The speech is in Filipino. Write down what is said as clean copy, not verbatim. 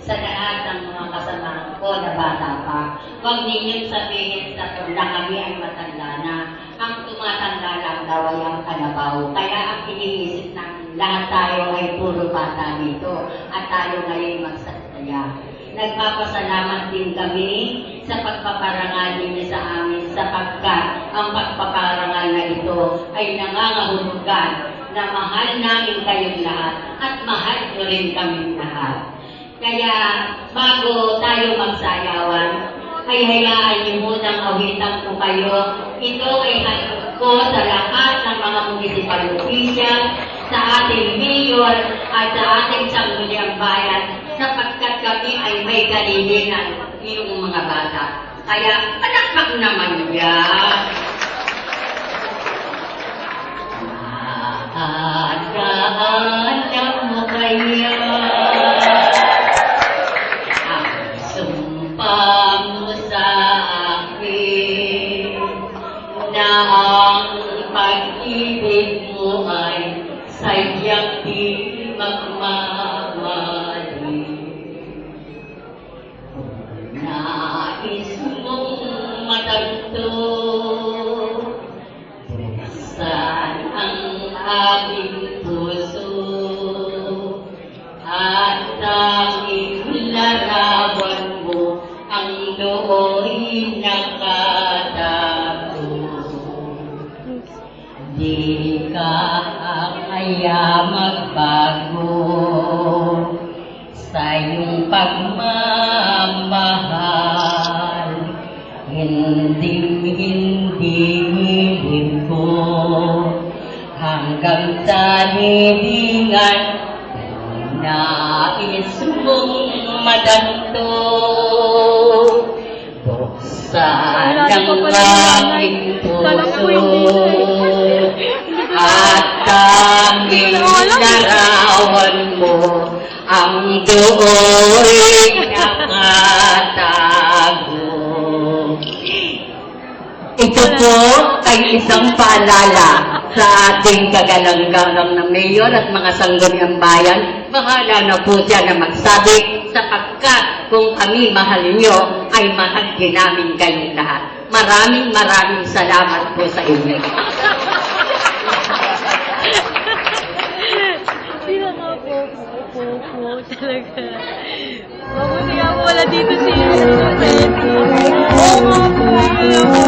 sa lahat ng mga kasamahan ko na bata pa. Huwag ninyong sabihin sa na kami ay matanda na. Ang tumatanda lang daw ay ang kalabaw. Kaya ang iniisip ng lahat tayo ay puro bata dito at tayo ngayon magsasaya. Nagpapasalamat din kami sa pagpaparangal ninyo sa amin sapagkat ang pagpaparangal na ito ay nangangahulugan na mahal namin kayong lahat at mahal nyo rin kami lahat. Kaya bago tayo magsayawan, ay hayaan niyo munang awitan ko kayo. Ito ay hatid ko sa lahat ng mga municipal official, sa ating mayor at sa ating sangguniang bayan sapagkat kami ay may kalilingan yung mga bata. Kaya palakpak naman yan. Alam mo kaya ang sumpa mo sa akin na ang pag-ibig mo ay sadyang di magmamali. Nais mong matanto buksan ang aking puso at tanging larawan mo ang do'y nakatago. Di ka kaya magbago sa iyong pagmamahal. Hindi hilip ko hanggang sa libingan. Nais mong madanto buksan ang aking puso at tanging larawan mo ang do'y nakatago. Ito po ay isang paalala sa ating kagalang-galang na mayor at mga sangguniang bayan. Bahala na po siya na magsabi sapagkat kung kami mahal nyo, ay mahal din namin kayong lahat. Maraming salamat po sa inyo. Sila nga po talaga. Mabuti nga po wala dito si Susan. Oo nga po.